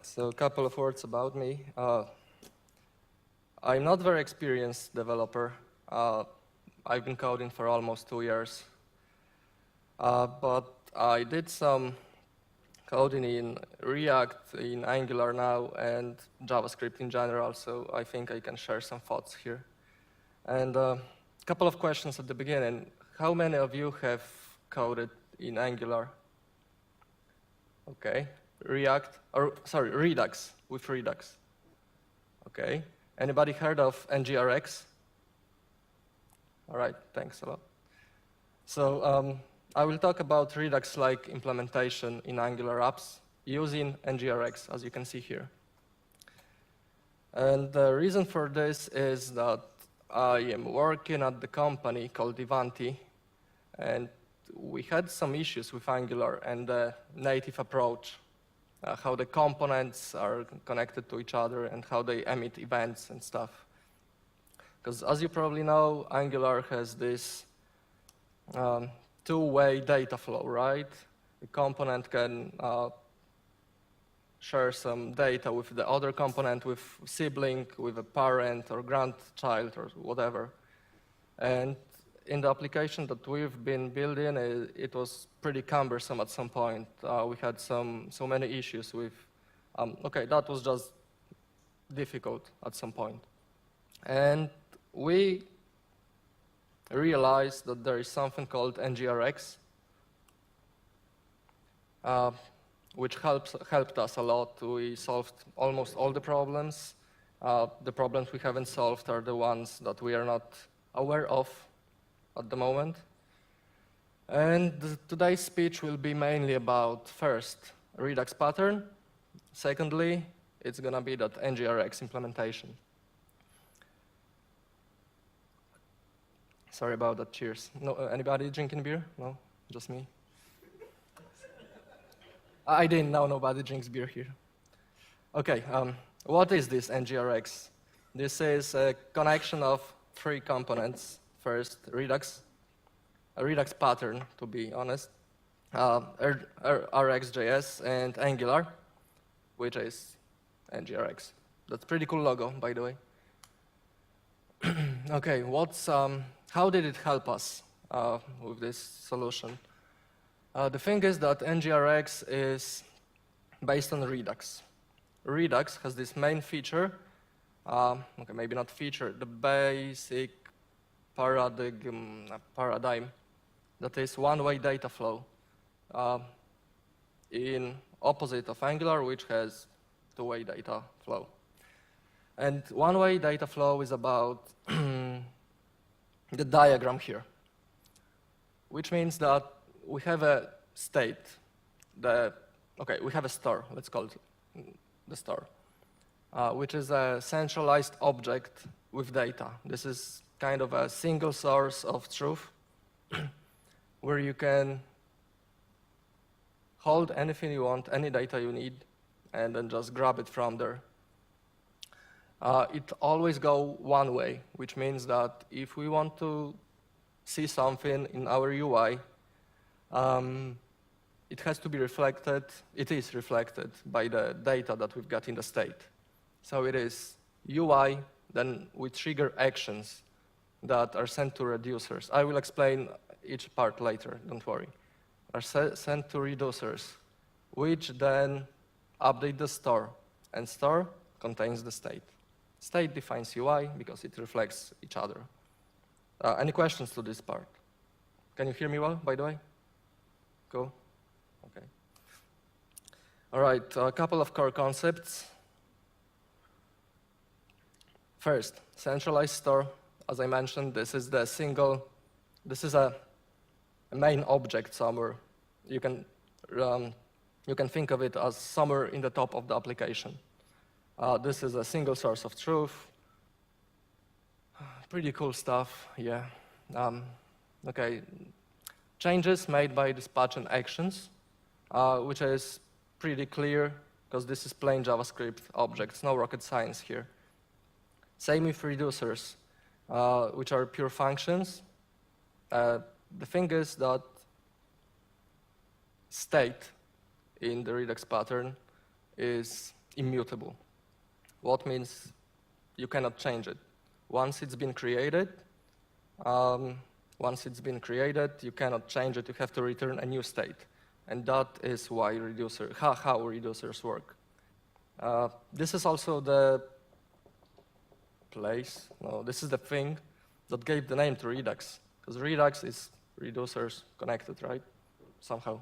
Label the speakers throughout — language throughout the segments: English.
Speaker 1: so a couple of words about me. I'm not a very experienced developer. I've been coding for almost 2 years. But I did some coding in React, in Angular now, and JavaScript in general, so I think I can share some thoughts here. And a couple of questions at the beginning. How many of you have coded in Angular? Okay. Redux, with Redux. Okay. Anybody heard of ngrx? All right, thanks a lot. So I will talk about Redux-like implementation in Angular apps using ngrx, as you can see here. And the reason for this is that I am working at the company called Ivanti, and we had some issues with Angular and the native approach, how the components are connected to each other and how they emit events and stuff. Because as you probably know, Angular has this two-way data flow, right? The component can share some data with the other component, with sibling, with a parent or grandchild or whatever. And in the application that we've been building, it was pretty cumbersome at some point. We had so many issues with, okay, that was just difficult at some point. And we realized that there is something called ngrx, which helped us a lot. We solved almost all the problems. The problems we haven't solved are the ones that we are not aware of at the moment. And today's speech will be mainly about, first, Redux pattern. Secondly, it's going to be that ngrx implementation. Sorry about that, cheers. No, anybody drinking beer? No, just me? I didn't know nobody drinks beer here. Okay, what is this ngrx? This is a connection of 3 components. First, Redux, a Redux pattern, to be honest, rx.js, and Angular, which is ngrx. That's a pretty cool logo, by the way. Okay, how did it help us with this solution? The thing is that ngrx is based on Redux. Redux has this main feature, okay, maybe not feature, the basic paradigm that is one-way data flow in opposite of Angular, which has two-way data flow. And one-way data flow is about the diagram here, which means that we have a state, we have a store, let's call it the store, which is a centralized object with data. This is kind of a single source of truth where you can hold anything you want, any data you need, and then just grab it from there. It always goes one way, which means that if we want to see something in our UI, it has to be reflected, it is reflected by the data that we've got in the state. So it is UI, then we trigger actions that are sent to reducers. I will explain each part later, don't worry. Are sent to reducers, which then update the store, and store contains the state. State defines UI because it reflects each other. Any questions to this part? Can you hear me well, by the way? Cool. Okay. All right, a couple of core concepts. First, centralized store. As I mentioned, this is a main object somewhere. You can think of it as somewhere in the top of the application. This is a single source of truth. Pretty cool stuff, yeah. Okay, changes made by dispatch and actions, which is pretty clear because this is plain JavaScript objects, no rocket science here. Same with reducers, which are pure functions. The thing is that state in the Redux pattern is immutable. What means you cannot change it. Once it's been created, you cannot change it. You have to return a new state. And that is why how reducers work. This is also the this is the thing that gave the name to Redux. Because Redux is reducers connected, right? Somehow.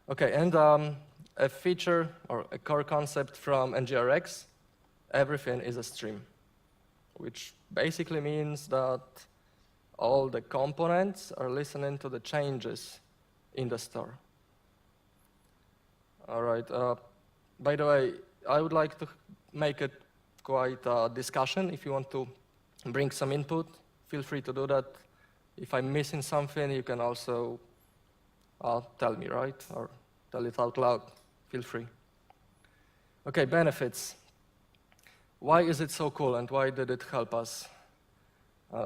Speaker 1: Okay, and a feature or a core concept from ngrx, everything is a stream, which basically means that all the components are listening to the changes in the store. All right. By the way, I would like to make it quite a discussion. If you want to bring some input, feel free to do that. If I'm missing something, you can also tell me, right? Or tell it out loud. Feel free. Okay, benefits. Why is it so cool and why did it help us?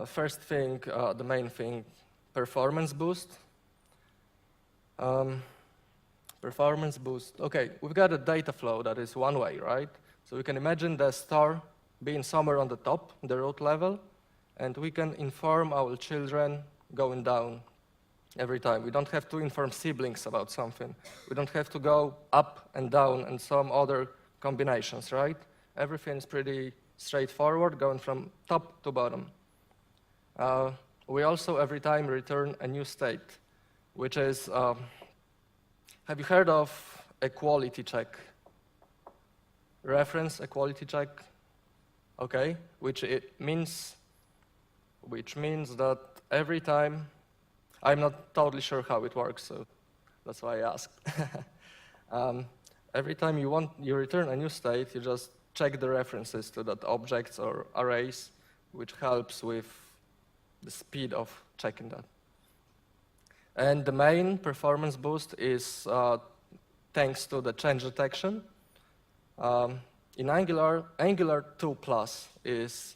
Speaker 1: First thing, the main thing, performance boost. Performance boost. Okay, we've got a data flow that is one way, right? So we can imagine the star being somewhere on the top, the root level, and we can inform our children going down every time. We don't have to inform siblings about something. We don't have to go up and down and some other combinations, right? Everything is pretty straightforward, going from top to bottom. We also every time return a new state, which is, have you heard of a quality check? Reference, a quality check? Okay, which means that every time, I'm not totally sure how it works, so that's why I asked. Every time you return a new state, you just check the references to that objects or arrays, which helps with the speed of checking that. And the main performance boost is thanks to the change detection. In Angular 2+ is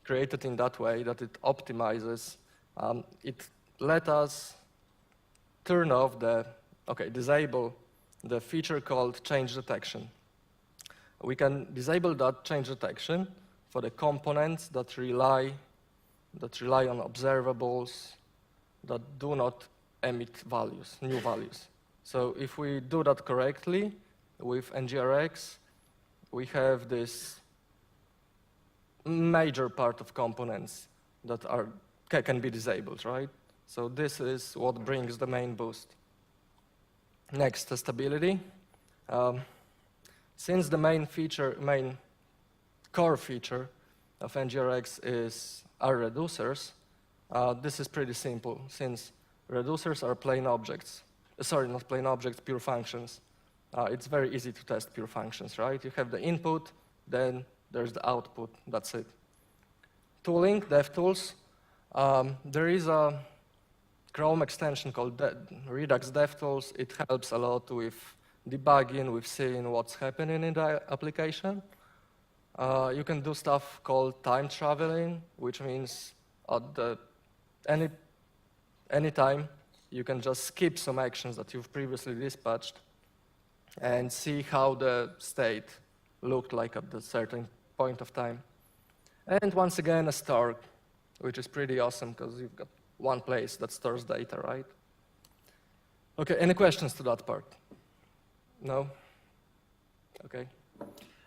Speaker 1: created in that way that it optimizes. It let us turn off disable the feature called change detection. We can disable that change detection for the components that rely on observables that do not emit values, new values. So if we do that correctly with ngrx, we have this major part of components that can be disabled, right? So this is what brings the main boost. Next, testability. Since the main core feature of ngrx are reducers, this is pretty simple, since reducers are plain objects. Sorry, not plain objects, pure functions. It's very easy to test pure functions, right? You have the input, then there's the output, that's it. Tooling, DevTools. There is a Chrome extension called Redux DevTools. It helps a lot with debugging, with seeing what's happening in the application. You can do stuff called time traveling, which means at any time, you can just skip some actions that you've previously dispatched and see how the state looked like at a certain point of time. And once again, a store, which is pretty awesome because you've got one place that stores data, right? Okay, any questions to that part? No? Okay.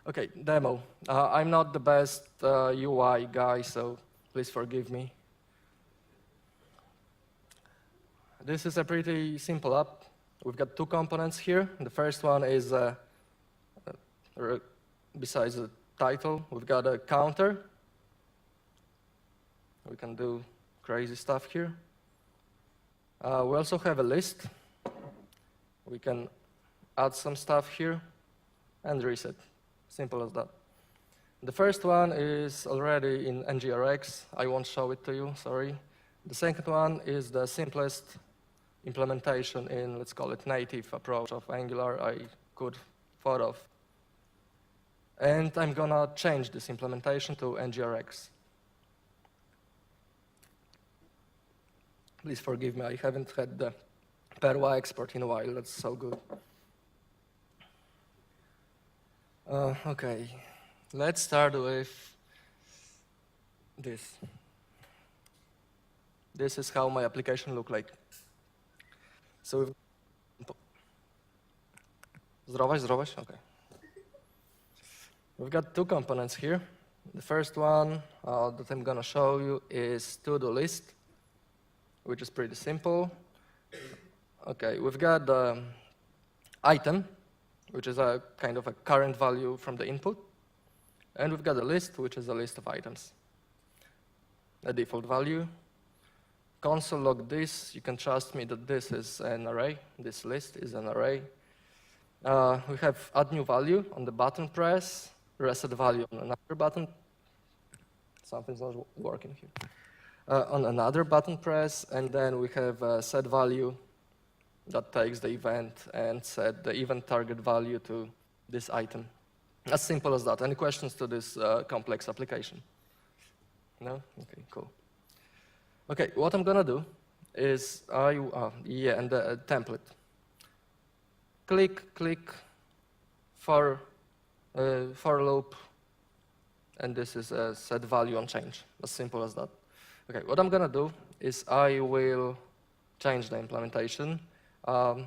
Speaker 1: Okay, demo. I'm not the best UI guy, so please forgive me. This is a pretty simple app. We've got two components here. The first one is, besides the title, we've got a counter. We can do crazy stuff here. We also have a list. We can add some stuff here and reset. Simple as that. The first one is already in ngrx. I won't show it to you, sorry. The second one is the simplest implementation in, let's call it, native approach of Angular I could thought of. And I'm gonna change this implementation to ngrx. Please forgive me, I haven't had the Perwa export in a while, that's so good. Okay, let's start with this. This is how my application look like. So we've... Zdrowaś? Okay. We've got two components here. The first one that I'm gonna show you is to-do list, which is pretty simple. Okay, we've got the item, which is a kind of a current value from the input. And we've got a list, which is a list of items. A default value. Console log this. You can trust me that this is an array. This list is an array. We have add new value on the button press, reset value on another button. Something's not working here. On another button press, and then we have a set value that takes the event and set the event target value to this item. As simple as that. Any questions to this complex application? No? Okay, cool. Okay, what I'm gonna do is and the template. Click for loop, and this is a set value on change. As simple as that. Okay, what I'm gonna do is I will change the implementation to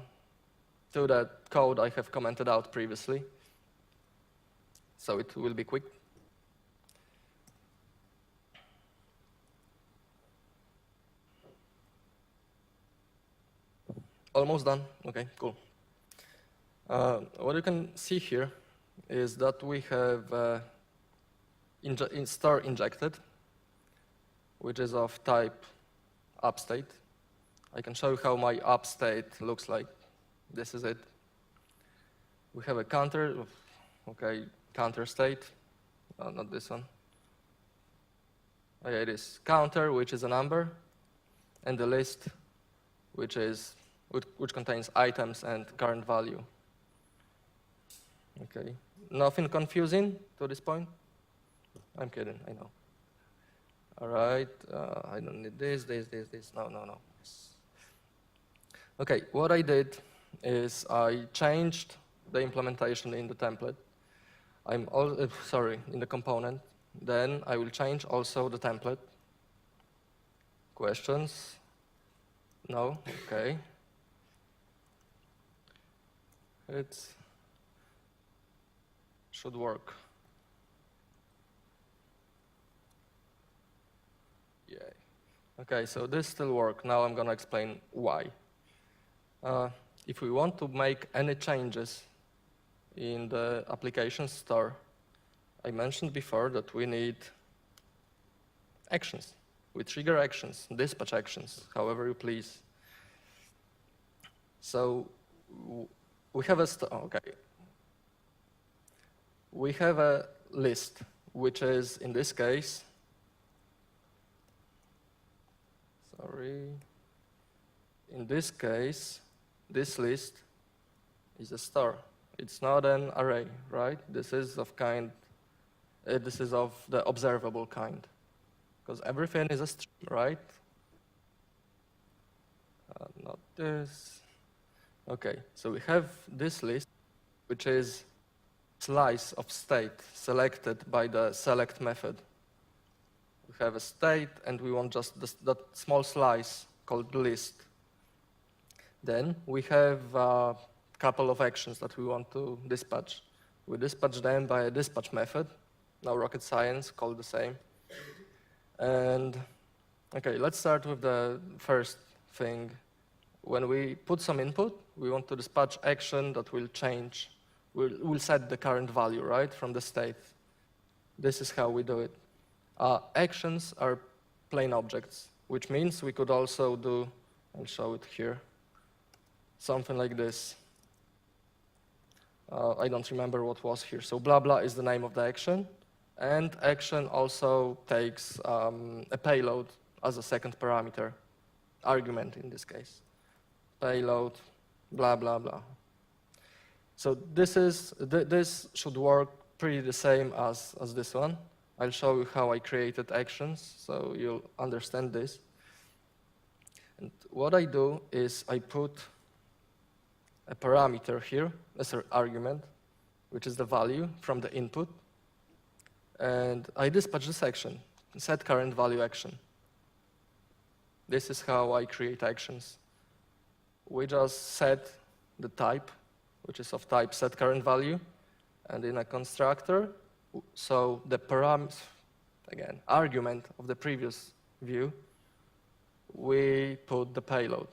Speaker 1: the code I have commented out previously. So it will be quick. Almost done. Okay, cool. What you can see here is that we have star injected, which is of type upstate. I can show you how my upstate looks like. This is it. We have a counter, okay, counter state, not this one. Okay, it is counter, which is a number, and the list, which contains items and current value. Okay, nothing confusing to this point? I'm kidding, I know. All right, I don't need this. No. Okay, what I did is I changed the implementation in the template. In the component. Then I will change also the template. Questions? No? Okay. It should work. Yay. Okay, so this still works. Now I'm gonna explain why. If we want to make any changes in the application store, I mentioned before that we need actions. We trigger actions, dispatch actions, however you please. So we have we have a list, which is in this case, in this case, this list is a star. It's not an array, right? This is of the observable kind, because everything is a string, right? Not this. Okay, so we have this list, which is slice of state selected by the select method. We have a state, and we want just that small slice called list. Then we have a couple of actions that we want to dispatch. We dispatch them by a dispatch method. No rocket science, called the same. And okay, let's start with the first thing. When we put some input, we want to dispatch action that will change. We'll set the current value, right, from the state. This is how we do it. Actions are plain objects, which means we could also do, I'll show it here, something like this. I don't remember what was here. So blah blah is the name of the action, and action also takes a payload as a second parameter, argument in this case. Payload, blah blah blah. So this should work pretty the same as this one. I'll show you how I created actions, so you'll understand this. And what I do is I put a parameter here as an argument, which is the value from the input, and I dispatch this action, set current value action. This is how I create actions. We just set the type, which is of type set current value, and in a constructor, so the argument of the previous view, we put the payload.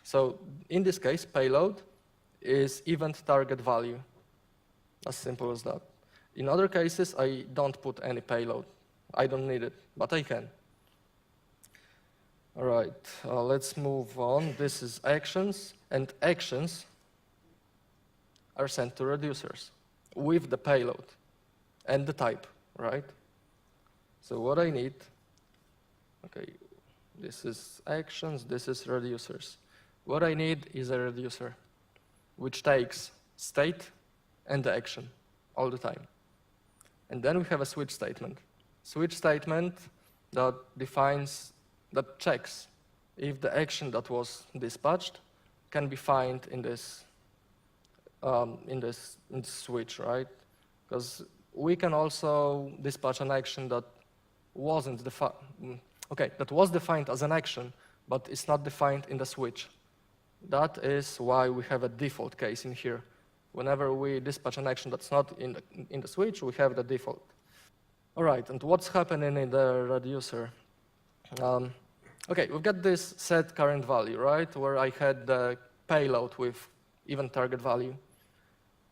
Speaker 1: So in this case, payload is event target value. As simple as that. In other cases, I don't put any payload. I don't need it, but I can. All right, let's move on. This is actions, and actions are sent to reducers with the payload and the type, right? So what I need, okay, this is actions, this is reducers. What I need is a reducer, which takes state and the action all the time. And then we have a switch statement. Switch statement that checks if the action that was dispatched can be found in this switch, right? Because we can also dispatch an action that wasn't defined. Okay, that was defined as an action, but it's not defined in the switch. That is why we have a default case in here. Whenever we dispatch an action that's not in the switch, we have the default. All right, and what's happening in the reducer? Okay, we've got this set current value, right, where I had the payload with event target value.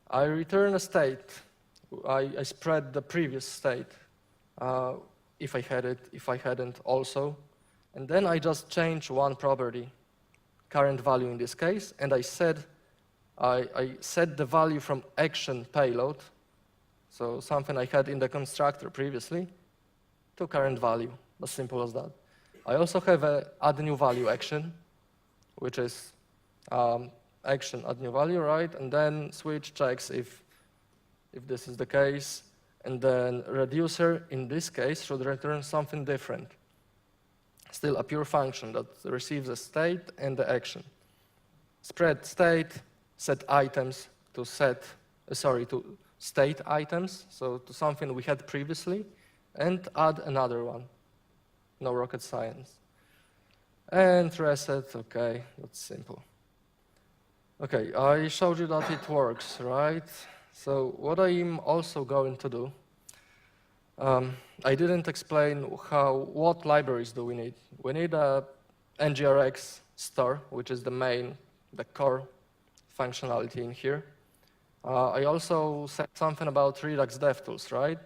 Speaker 1: I return a state. I spread the previous state, if I had it, if I hadn't also. And then I just change one property, current value in this case, and I set the value from action payload, so something I had in the constructor previously, to current value, as simple as that. I also have a add new value action, which is action add new value, right? And then switch checks if this is the case, and then reducer in this case should return something different. Still a pure function that receives a state and the action. Spread state, set items to to state items, so to something we had previously, and add another one. No rocket science. And reset, okay, that's simple. Okay, I showed you that it works, right? So what I'm also going to do, I didn't explain what libraries do we need. We need a ngrx store, which is the core functionality in here. I also said something about Redux DevTools, right?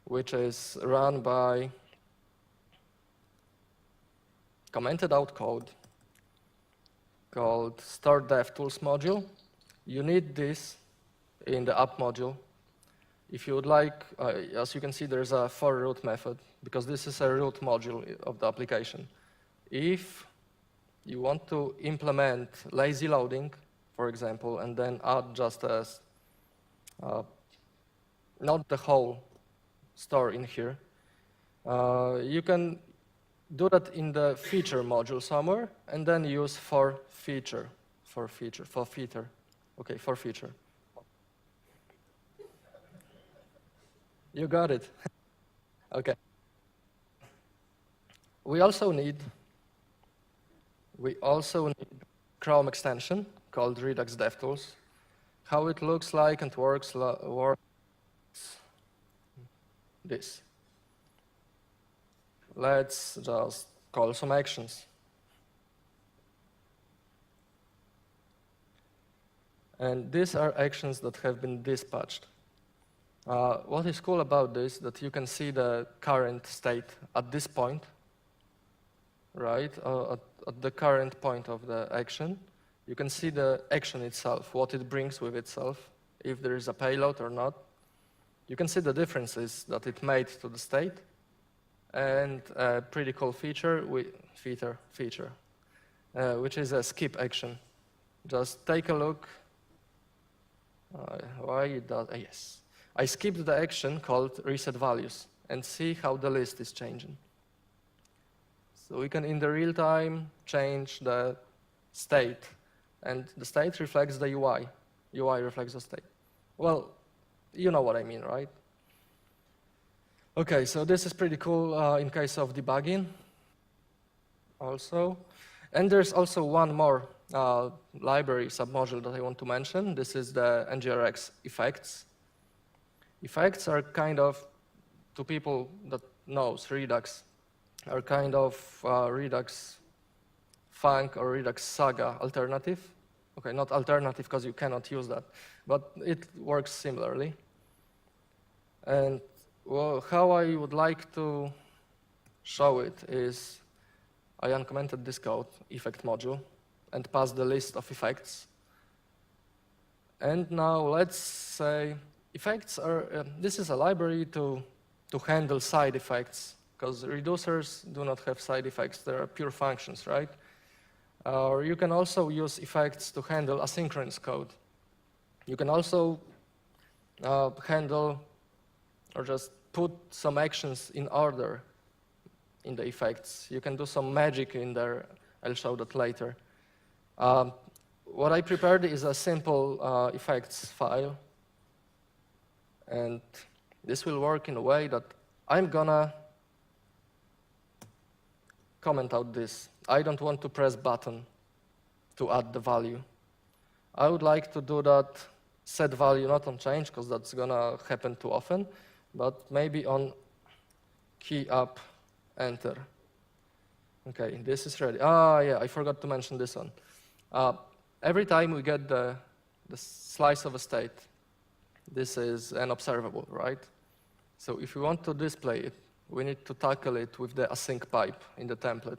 Speaker 1: Which is run by commented out code called store DevTools module. You need this in the app module. If you would like, as you can see, there's a for root method, because this is a root module of the application. If you want to implement lazy loading, for example, and then add just as not the whole store in here, you can do that in the feature module somewhere, and then use for feature. Okay, for feature. You got it. Okay. We also need Chrome extension called Redux DevTools. How it looks like and works this. Let's just call some actions. And these are actions that have been dispatched. What is cool about this, that you can see the current state at this point, right? At the current point of the action. You can see the action itself, what it brings with itself, if there is a payload or not. You can see the differences that it made to the state. And a pretty cool feature, which is a skip action. Just take a look. Why it does? Yes. I skipped the action called reset values and see how the list is changing. So we can, in the real time, change the state. And the state reflects the UI. UI reflects the state. Well, You know what I mean, right? Okay, so this is pretty cool in case of debugging also. And there's also one more library submodule that I want to mention. This is the ngrx effects. Effects are kind of, to people that knows Redux, are kind of Redux Funk or Redux Saga alternative. Okay, not alternative because you cannot use that, but it works similarly. And well, how I would like to show it is I uncommented this code, effect module, and passed the list of effects. And now let's say effects are, this is a library to handle side effects, because reducers do not have side effects, they are pure functions, right? Or you can also use effects to handle asynchronous code. You can also handle or just put some actions in order in the effects. You can do some magic in there. I'll show that later. What I prepared is a simple effects file. And this will work in a way that I'm gonna comment out this. I don't want to press button to add the value. I would like to do that set value not on change, because that's gonna happen too often, but maybe on key up, enter. Okay, this is ready. Ah, yeah, I forgot to mention this one. Every time we get the slice of a state, this is an observable, right? So if we want to display it, we need to tackle it with the async pipe in the template.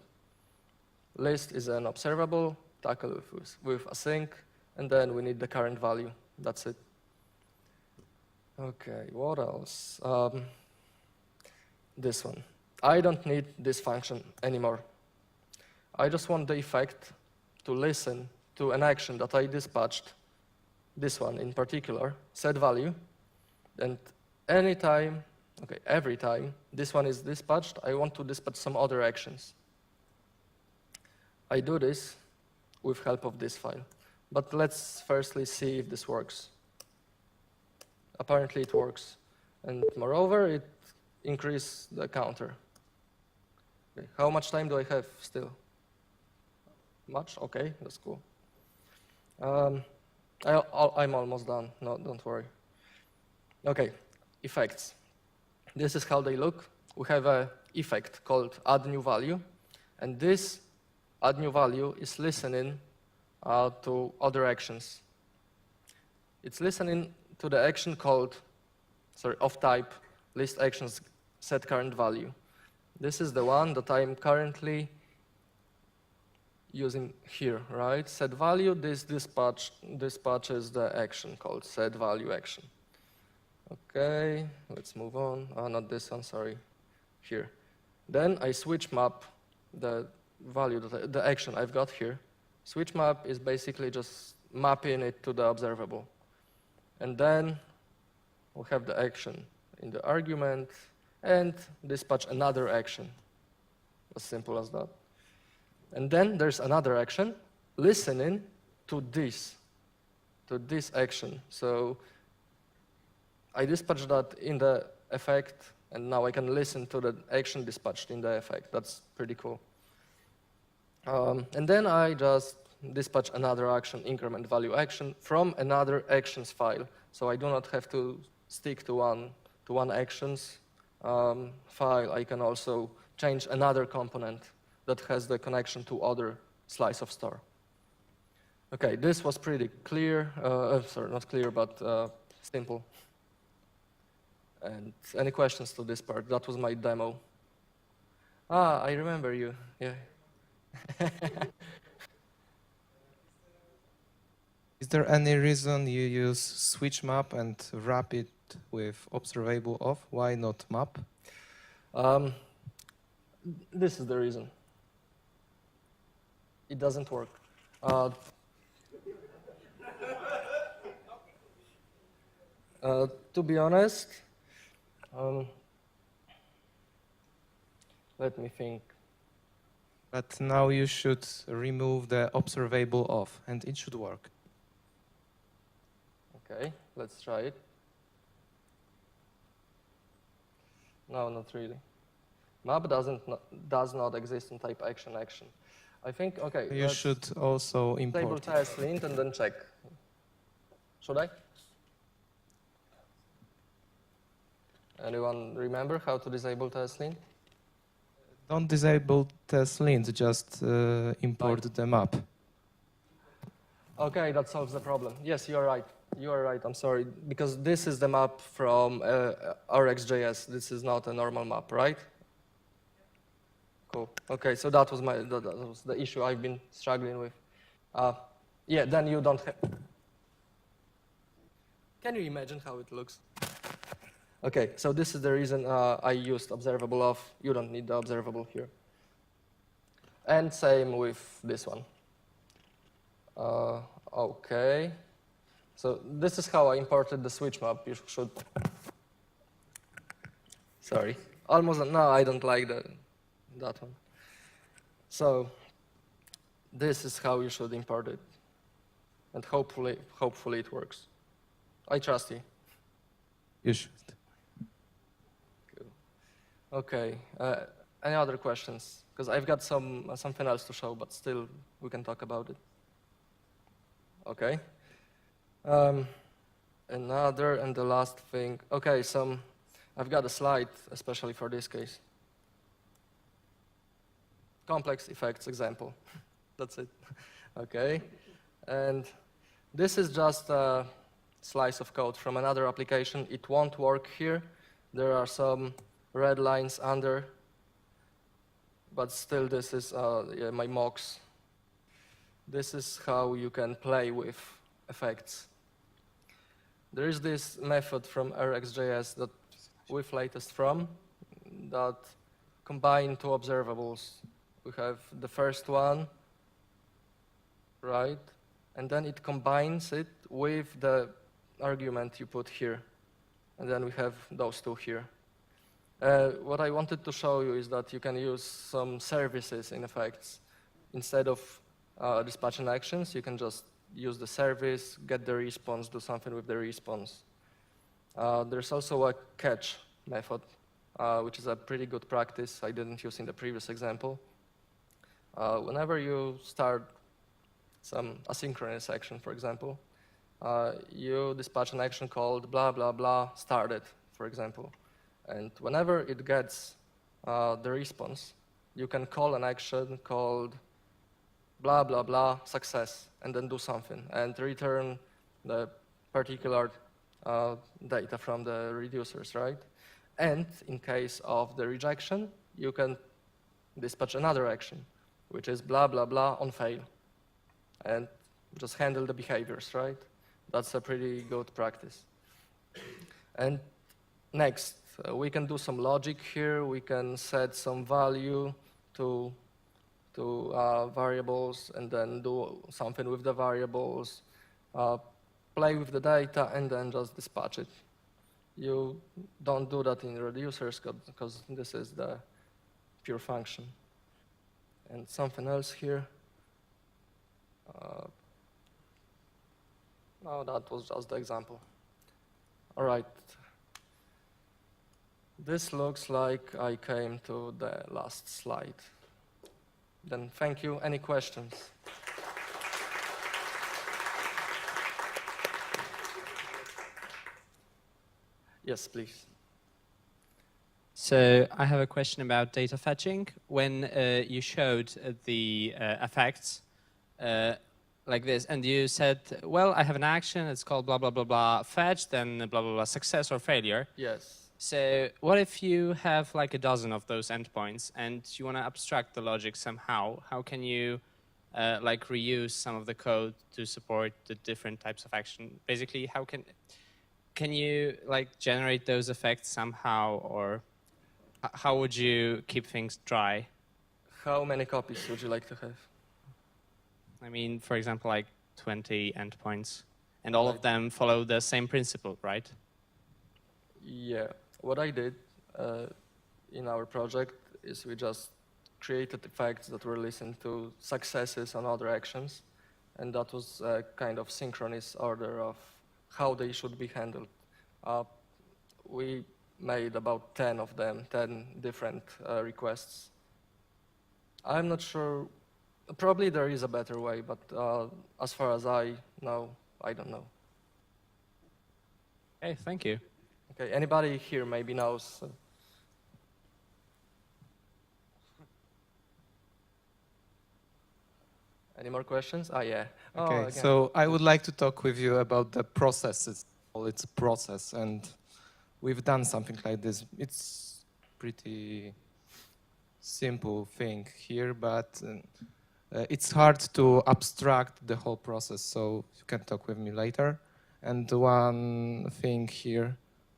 Speaker 1: List is an observable, tackle with async, and then we need the current value. That's it. Okay, what else? This one. I don't need this function anymore. I just want the effect to listen to an action that I dispatched, this one in particular, set value, and anytime, okay, every time this one is dispatched, I want to dispatch some other actions. I do this with help of this file. But let's firstly see if this works. Apparently it works. And moreover, it increases the counter. Okay. How much time do I have still? Much? Okay, that's cool. I'm almost done. No, don't worry. Okay, effects. This is how they look. We have an effect called add new value. And this add new value is listening to other actions. It's listening to the action called, of type list actions set current value. This is the one that I'm currently using here, right? Set value, this dispatches the action called set value action. Okay, let's move on. Not this one, sorry. Here. Then I switch map the value, the action I've got here. Switch map is basically just mapping it to the observable. And then we have the action in the argument and dispatch another action. As simple as that. And then there's another action listening to this action. So I dispatch that in the effect, and now I can listen to the action dispatched in the effect. That's pretty cool. And then I just dispatch another action, increment value action, from another actions file. So I do not have to stick to one actions file. I can also change another component that has the connection to other slice of store. Okay, this was pretty clear. Sorry, not clear, but simple. And any questions to this part? That was my demo. Ah, I remember you. Yeah.
Speaker 2: Is there any reason you use switch map and wrap it with observable of? Why not map?
Speaker 1: This is the reason. It doesn't work. To be honest, let me think.
Speaker 2: But now you should remove the observable of, and it should work.
Speaker 1: Okay, let's try it. No, not really. Map does not exist in type action action. I think, okay.
Speaker 2: You should also
Speaker 1: disable
Speaker 2: import.
Speaker 1: test lint and then check. Should I? Anyone remember how to disable test lint?
Speaker 2: Don't disable test lint, just import the map.
Speaker 1: Okay, that solves the problem. Yes, you are right. You are right, I'm sorry. Because this is the map from RxJS. This is not a normal map, right? Cool. Okay, so that was the issue I've been struggling with. Yeah, then you don't have... Can you imagine how it looks? Okay, so this is the reason I used observable of. You don't need the observable here. And same with this one. Okay. So this is how I imported the switch map. You should... Sorry. Almost, no, I don't like that one. So this is how you should import it. And hopefully it works. I trust you.
Speaker 2: You should.
Speaker 1: Cool. Okay. Any other questions? Because I've got something else to show, but still we can talk about it. Okay. Another and the last thing. Okay, I've got a slide especially for this case. Complex effects example. That's it. Okay. And this is just a slice of code from another application. It won't work here. There are some red lines under, but still this is yeah, my mocks. This is how you can play with effects. There is this method from RxJS that with latest from that combine two observables. We have the first one, right? And then it combines it with the argument you put here. And then we have those two here. What I wanted to show you is that you can use some services in effects. Instead of dispatching actions, you can just use the service, get the response, do something with the response. There's also a catch method, which is a pretty good practice I didn't use in the previous example. Whenever you start some asynchronous action, for example, you dispatch an action called blah, blah, blah, started, for example. And whenever it gets the response, you can call an action called blah, blah, blah, success, and then do something, and return the particular data from the reducers, right? And in case of the rejection, you can dispatch another action, which is blah, blah, blah on fail, and just handle the behaviors, right? That's a pretty good practice. And next, we can do some logic here. We can set some value to variables and then do something with the variables, play with the data, and then just dispatch it. You don't do that in reducers because this is the pure function. And something else here. No, that was just the example. All right. This looks like I came to the last slide. Then thank you. Any questions? Yes, please.
Speaker 3: So I have a question about data fetching. When you showed the effects like this, and you said, well, I have an action, it's called blah, blah, blah, blah, fetch, then blah, blah, blah, success or failure.
Speaker 1: Yes.
Speaker 3: So what if you have like a dozen of those endpoints and you want to abstract the logic somehow? How can you like reuse some of the code to support the different types of action? Basically, how can you like generate those effects somehow, or how would you keep things dry?
Speaker 1: How many copies would you like to have?
Speaker 3: I mean, for example, like 20 endpoints, and all of them follow the same principle, right?
Speaker 1: Yeah. What I did in our project is we just created effects that were listened to successes on other actions, and that was a kind of synchronous order of how they should be handled. We made about 10 of them, 10 different requests. I'm not sure. Probably there is a better way, but as far as I know, I don't know.
Speaker 3: Okay, thank you.
Speaker 1: Okay, anybody here maybe knows? Any more questions? Ah, yeah.
Speaker 2: Okay,
Speaker 1: again.
Speaker 2: so I would like to talk with you about the processes. It's process, and we've done something like this. It's pretty simple thing here, but it's hard to abstract the whole process, so you can talk with me later. And one thing here,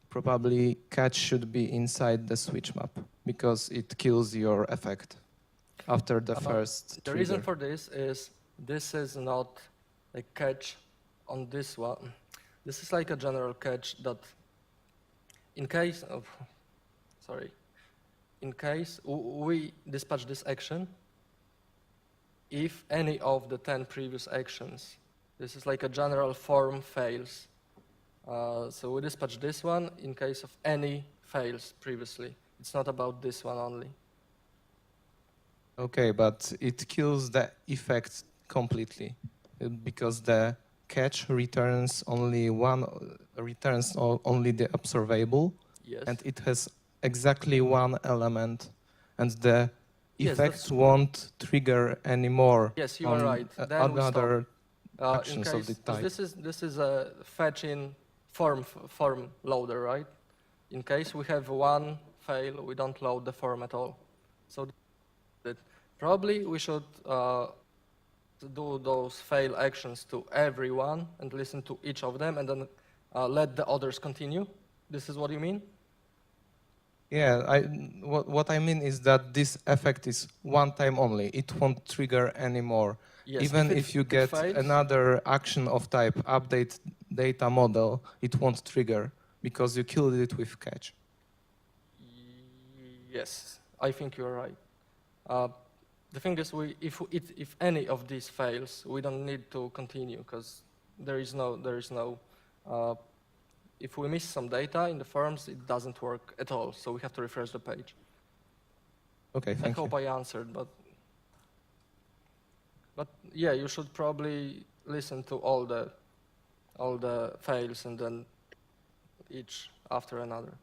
Speaker 2: probably catch should be inside the switch map, because it kills your effect after the first
Speaker 1: The
Speaker 2: trigger.
Speaker 1: reason for this is not a catch on this one. This is like a general catch that in case we dispatch this action, if any of the 10 previous actions, this is like a general form fails. So we dispatch this one in case of any fails previously. It's not about this one only.
Speaker 2: Okay, but it kills the effect completely because the catch returns only the observable,
Speaker 1: Yes.
Speaker 2: and it has exactly one element, and the
Speaker 1: Yes,
Speaker 2: effect
Speaker 1: that's-
Speaker 2: won't trigger anymore.
Speaker 1: Yes, you are right. Then we
Speaker 2: Other
Speaker 1: stop.
Speaker 2: actions of the type.
Speaker 1: This is a fetching form loader, right? In case we have one fail, we don't load the form at all. So that probably we should do those fail actions to everyone and listen to each of them, and then let the others continue. This is what you mean?
Speaker 2: Yeah, what I mean is that this effect is one time only. It won't trigger anymore.
Speaker 1: Yes.
Speaker 2: Even if you get
Speaker 1: fails,
Speaker 2: another action of type update data model, it won't trigger because you killed it with catch.
Speaker 1: Yes, I think you're right. The thing is, if any of these fails, we don't need to continue because there is no. If we miss some data in the forms, it doesn't work at all. So we have to refresh the page.
Speaker 2: Okay,
Speaker 1: I
Speaker 2: thank you.
Speaker 1: hope I answered, but yeah, you should probably listen to all the fails and then each after another.